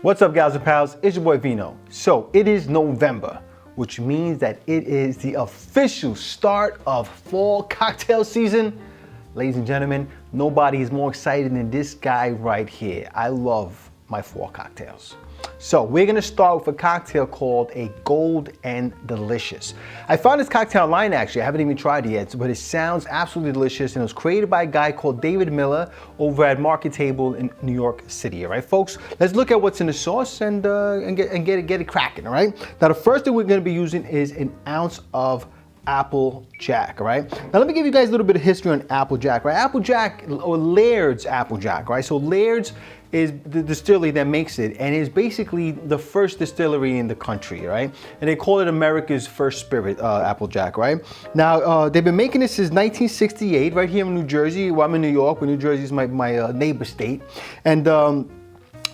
What's up, gals and pals? It's your boy Vino. So it is November, which means that it is the official start of fall cocktail season. Ladies and gentlemen, nobody is more excited than this guy right here. I love my fall cocktails. So we're gonna start with a cocktail called a Gold and Delicious. I found this cocktail online actually, I haven't even tried it yet, but it sounds absolutely delicious and it was created by a guy called David Miller over at Market Table in New York City, all right folks? Let's look at what's in the sauce and get it cracking, all right? Now the first thing we're gonna be using is an ounce of Applejack, all right? Now let me give you guys a little bit of history on Applejack, right? Applejack, or Laird's Applejack, right? So Laird's is the distillery that makes it, and is basically the first distillery in the country, right? And they call it America's first spirit, Applejack, right? Now, they've been making this since 1968, right here in New Jersey. Well, I'm in New York, but New Jersey is my neighbor state. And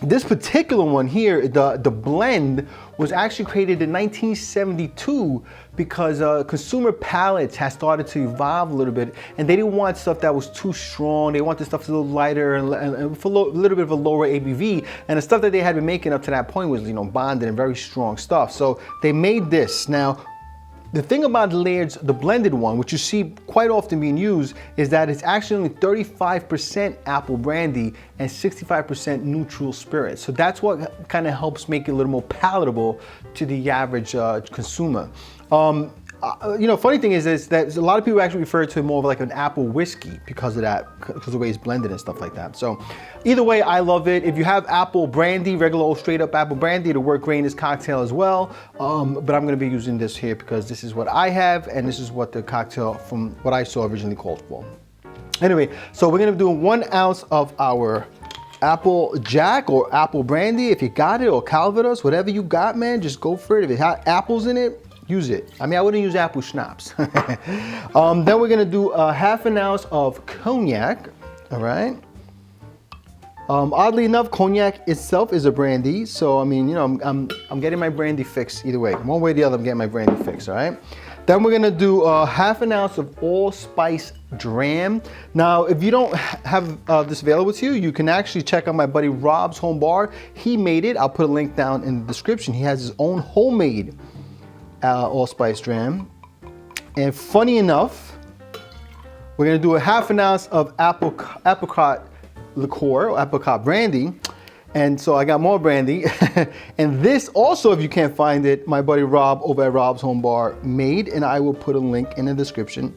this particular one here, the blend, was actually created in 1972 because consumer palates has started to evolve a little bit, and they didn't want stuff that was too strong. They wanted stuff a little lighter and for a little bit of a lower ABV. And the stuff that they had been making up to that point was, bonded and very strong stuff. So they made this. Now, the thing about Laird's, the blended one, which you see quite often being used, is that it's actually only 35% apple brandy and 65% neutral spirit. So that's what kind of helps make it a little more palatable to the average consumer. Funny thing is that a lot of people actually refer to it more of like an apple whiskey because of that, because of the way it's blended and stuff like that. So either way, I love it. If you have apple brandy, regular old straight up apple brandy, it'll work great in this cocktail as well. But I'm gonna be using this here because this is what I have, and this is what the cocktail from what I saw originally called for. Anyway, so we're gonna do 1 ounce of our Applejack or apple brandy. If you got it, or Calvados, whatever you got, man, just go for it. If it has apples in it, use it. I mean, I wouldn't use apple schnapps. Then we're gonna do half an ounce of cognac, all right? Oddly enough, cognac itself is a brandy, so I mean, I'm getting my brandy fix either way. One way or the other, I'm getting my brandy fix, all right? Then we're gonna do half an ounce of Allspice Dram. Now, if you don't have this available to you, you can actually check out my buddy Rob's Home Bar. He made it. I'll put a link down in the description. He has his own homemade Allspice Dram. And funny enough, we're gonna do a half an ounce of Apricot Liqueur, or Apricot Brandy. And so I got more brandy. And this also, if you can't find it, my buddy Rob over at Rob's Home Bar made, and I will put a link in the description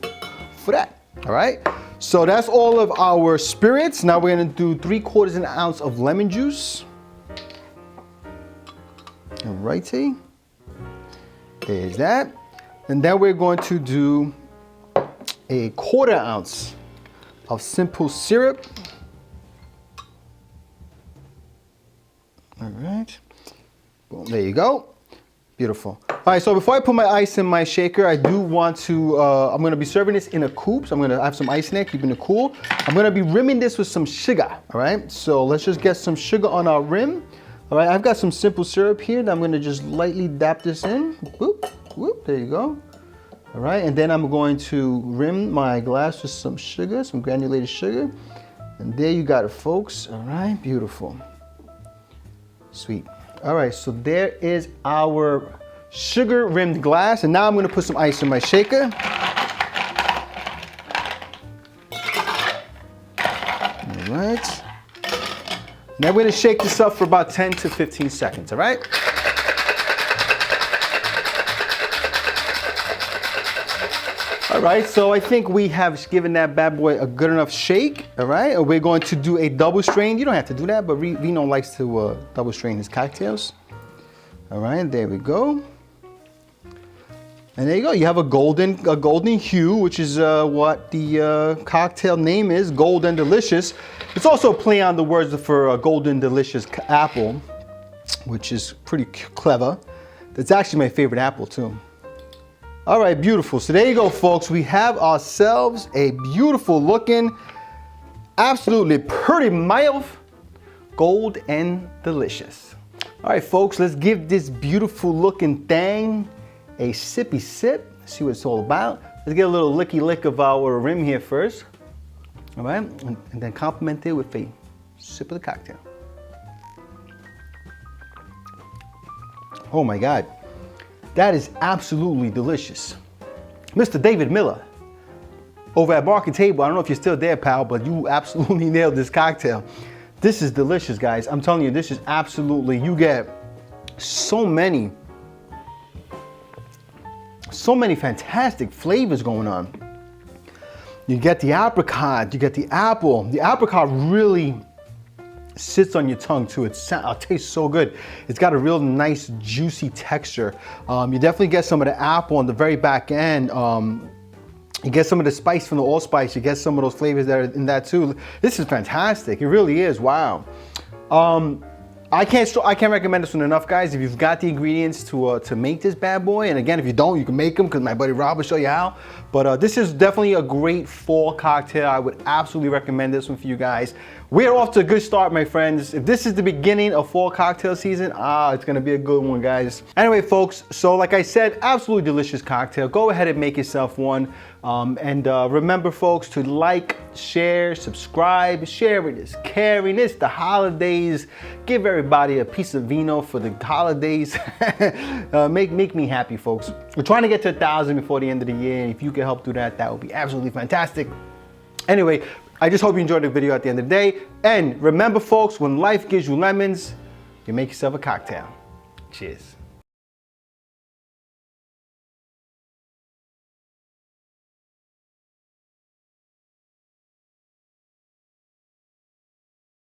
for that, all right? So that's all of our spirits. Now we're gonna do 3/4 ounce of lemon juice. All righty. There's that. And then we're going to do a 1/4 ounce of simple syrup. All right. Boom, there you go. Beautiful. All right, so before I put my ice in my shaker, I do want to, I'm gonna be serving this in a coupe. So I have some ice in there, keeping it cool. I'm gonna be rimming this with some sugar, all right? So let's just get some sugar on our rim. All right, I've got some simple syrup here that I'm gonna just lightly dap this in. Whoop, whoop, there you go. All right, and then I'm going to rim my glass with some sugar, some granulated sugar. And there you got it, folks. All right, beautiful. Sweet. All right, so there is our sugar rimmed glass. And now I'm gonna put some ice in my shaker. All right. Now we're gonna shake this up for about 10 to 15 seconds, all right? All right, so I think we have given that bad boy a good enough shake, all right? We're going to do a double strain. You don't have to do that, but Vino likes to double strain his cocktails. All right, there we go. And there you go, you have a golden hue, which is what the cocktail name is, Gold and Delicious. It's also a play on the words for Golden Delicious apple, which is pretty clever. That's actually my favorite apple too. All right, beautiful. So there you go, folks. We have ourselves a beautiful looking, absolutely pretty mild, Gold and Delicious. All right, folks, let's give this beautiful looking thing a sippy sip. See what it's all about. Let's get a little licky lick of our rim here first. All right, and then complement it with a sip of the cocktail. Oh my God, that is absolutely delicious. Mr. David Miller over at Market Table, I don't know if you're still there, pal, but you absolutely nailed this cocktail. This is delicious, guys. I'm telling you, this is absolutely, you get so many fantastic flavors going on. You get the apricot, you get the apple. The apricot really sits on your tongue too. It tastes so good. It's got a real nice juicy texture. You definitely get some of the apple on the very back end. You get some of the spice from the allspice. You get some of those flavors that are in that too. This is fantastic. It really is. Wow. I can't recommend this one enough, guys. If you've got the ingredients to make this bad boy, and again, if you don't, you can make them because my buddy Rob will show you how. But this is definitely a great fall cocktail. I would absolutely recommend this one for you guys. We're off to a good start, my friends. If this is the beginning of fall cocktail season, it's gonna be a good one, guys. Anyway, folks, so like I said, absolutely delicious cocktail. Go ahead and make yourself one. Remember, folks, to like, share, subscribe. Sharing is caring. It's the holidays. Give everybody a piece of vino for the holidays. Make me happy, folks. We're trying to get to 1,000 before the end of the year, and if you can help do that, that would be absolutely fantastic. Anyway, I just hope you enjoyed the video at the end of the day. And remember, folks, when life gives you lemons, you make yourself a cocktail. Cheers.